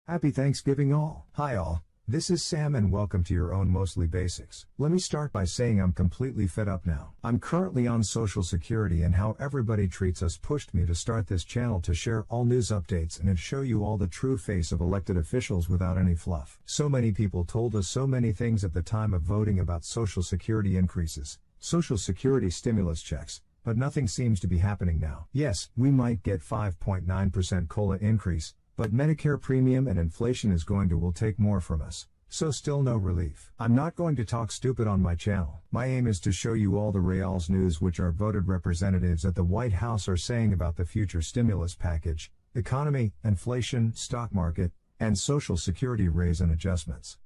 Happy Thanksgiving all. Hi all, this is Sam and welcome to your own Mostly Basics. Let me start by saying I'm completely fed up now. I'm currently on Social Security and how everybody treats us pushed me to start this channel to share all news updates and to show you all the true face of elected officials without any fluff. So many people told us so many things at the time of voting about Social Security increases, Social Security stimulus checks, but nothing seems to be happening now. Yes, we might get 5.9% COLA increase, but Medicare premium and inflation will take more from us. So still no relief. I'm not going to talk stupid on my channel. My aim is to show you all the reals news which our voted representatives at the White House are saying about the future stimulus package, economy, inflation, stock market, and Social Security raise and adjustments.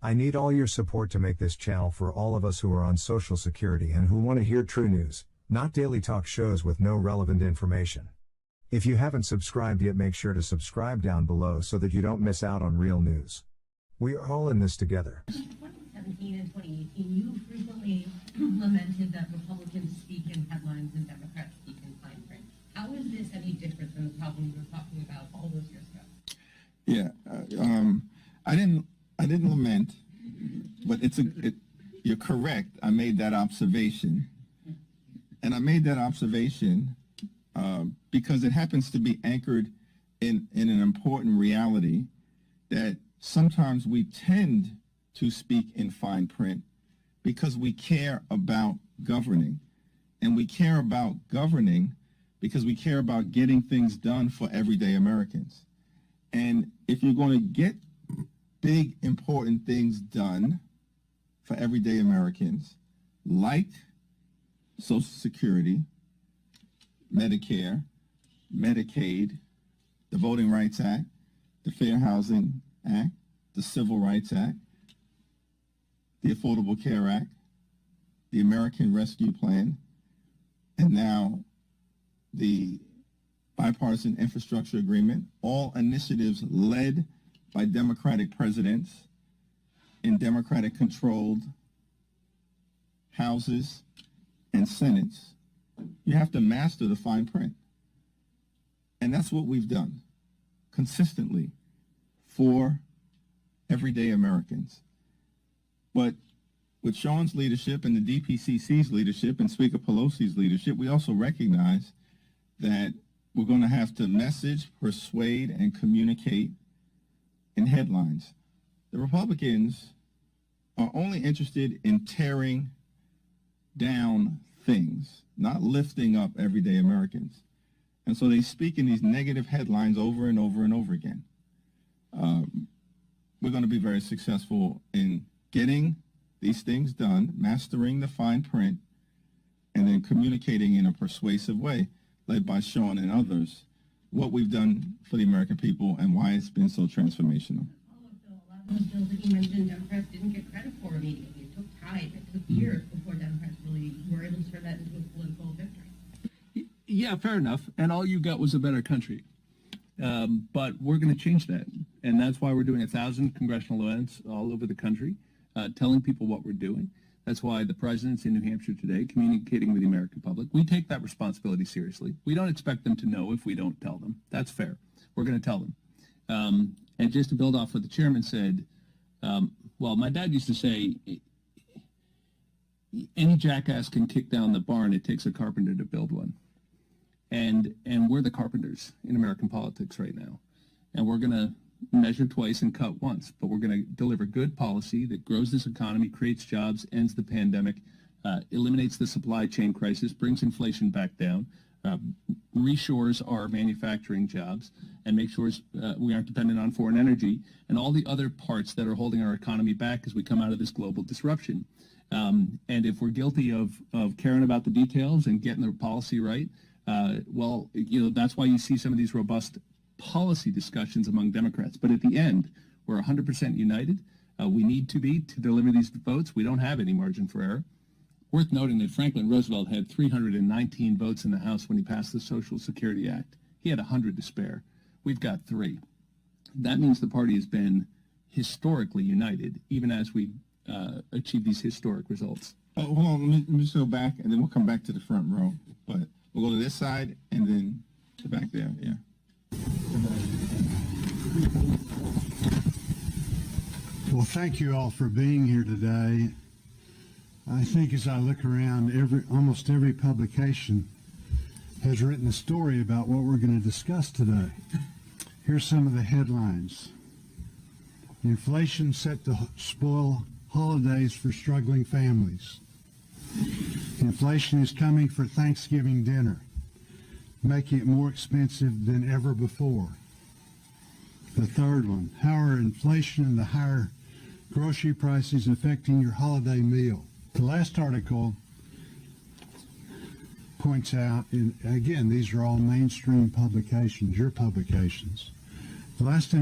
I need all your support to make this channel for all of us who are on Social Security and who want to hear true news, not daily talk shows with no relevant information. If you haven't subscribed yet, make sure to subscribe down below so that you don't miss out on real news. We are all in this together. In 2017 and 2018, you frequently lamented that Republicans speak in headlines and Democrats speak in fine print. How is this any different than the problem you were talking about all those years ago? Yeah, I didn't lament, but you're correct. I made that observation, and I made that observation because it happens to be anchored in an important reality that sometimes we tend to speak in fine print because we care about governing. And we care about governing because we care about getting things done for everyday Americans. And if you're going to get big, important things done for everyday Americans, like Social Security, Medicare, Medicaid, the Voting Rights Act, the Fair Housing Act, the Civil Rights Act, the Affordable Care Act, the American Rescue Plan, and now the Bipartisan Infrastructure Agreement, all initiatives led by Democratic presidents in Democratic-controlled houses and senates. You have to master the fine print. And that's what we've done consistently for everyday Americans. But with Sean's leadership and the DPCC's leadership and Speaker Pelosi's leadership, we also recognize that we're going to have to message, persuade, and communicate in headlines. The Republicans are only interested in tearing down things, not lifting up everyday Americans. And so they speak in these negative headlines over and over and over again. We're going to be very successful in getting these things done, mastering the fine print, and then communicating in a persuasive way, led by Sean and others, what we've done for the American people and why it's been so transformational. A lot of those bills that you mentioned, Democrats didn't get credit for immediately. It took time. It took years before Democrats really were able to turn that into a political victory. Yeah, fair enough. And all you got was a better country. But we're going to change that. And that's why we're doing 1,000 congressional events all over the country, telling people what we're doing. That's why the president's in New Hampshire today, communicating with the American public. We take that responsibility seriously. We don't expect them to know if we don't tell them. That's fair. We're going to tell them. And just to build off what the chairman said, well, my dad used to say, any jackass can kick down the barn. It takes a carpenter to build one. And we're the carpenters in American politics right now. And we're going to measure twice and cut once, but we're going to deliver good policy that grows this economy, creates jobs, ends the pandemic, eliminates the supply chain crisis, brings inflation back down, reshores our manufacturing jobs, and make sure we aren't dependent on foreign energy, and all the other parts that are holding our economy back as we come out of this global disruption. And if we're guilty of caring about the details and getting the policy right, well, that's why you see some of these robust policy discussions among Democrats. But at the end, we're 100% united. We need to be to deliver these votes. We don't have any margin for error. Worth noting that Franklin Roosevelt had 319 votes in the House when he passed the Social Security Act. He had 100 to spare. We've got 3. That means the party has been historically united, even as we achieve these historic results. Oh, hold on, let me just go back, and then we'll come back to the front row. But we'll go to this side, and then the back there, yeah. Well, thank you all for being here today. I think as I look around, almost every publication has written a story about what we're going to discuss today. Here's some of the headlines. Inflation set to spoil holidays for struggling families. Inflation is coming for Thanksgiving dinner, making it more expensive than ever before. The third one, how are inflation and the higher grocery prices affecting your holiday meal? The last article points out, and again, these are all mainstream publications, your publications. The last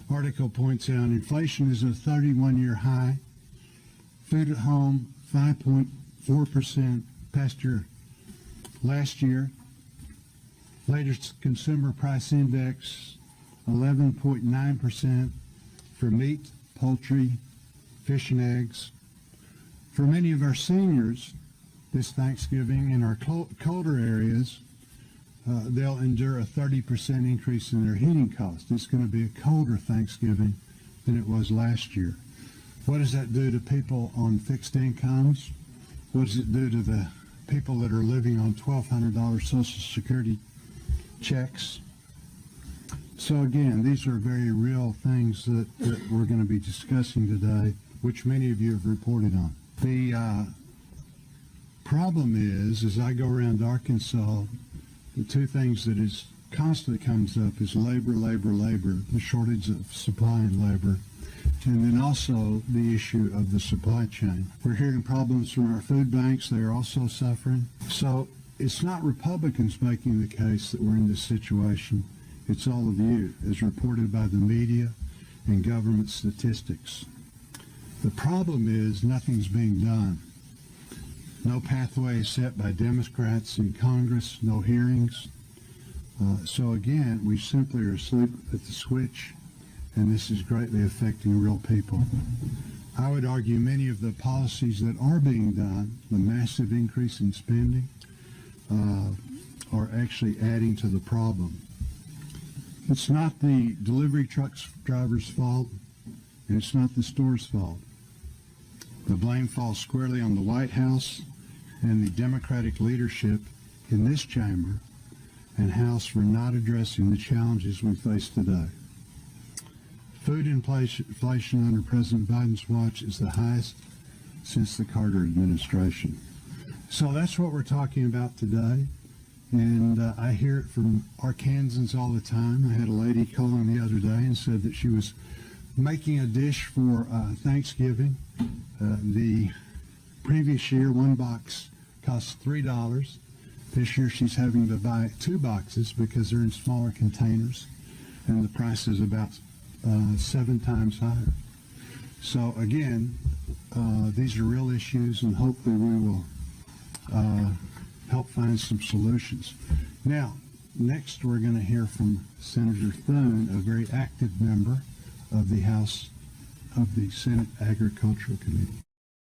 article points out inflation is a 31-year high. Food at home, 5.4% past year last year. Latest consumer price index, 11.9% for meat, poultry, fish and eggs. For many of our seniors this Thanksgiving in our colder areas, they'll endure a 30% increase in their heating costs. It's going to be a colder Thanksgiving than it was last year. What does that do to people on fixed incomes? What does it do to the people that are living on $1,200 Social Security checks? So again, these are very real things that we're going to be discussing today, which many of you have reported on. The problem is, as I go around Arkansas, the two things that is constantly comes up is labor, the shortage of supply and labor, and then also the issue of the supply chain. We're hearing problems from our food banks. They're also suffering. So it's not Republicans making the case that we're in this situation. It's all of you, as reported by the media and government statistics. The problem is nothing's being done. No pathway is set by Democrats in Congress, no hearings. So again, we simply are asleep at the switch, and this is greatly affecting real people. I would argue many of the policies that are being done, the massive increase in spending, are actually adding to the problem. It's not the delivery truck driver's fault, and it's not the store's fault. The blame falls squarely on the White House and the Democratic leadership in this chamber and House for not addressing the challenges we face today. Food inflation under President Biden's watch is the highest since the Carter administration. So that's what we're talking about today. And I hear it from Arkansans all the time. I had a lady call in the other day and said that she was making a dish for Thanksgiving. The previous year, one box cost $3. This year she's having to buy 2 boxes because they're in smaller containers, and the price is about 7 times higher. So again, these are real issues, and hopefully we will help find some solutions. Now, next we're going to hear from Senator Thune, a very active member of the House of the Senate Agricultural Committee.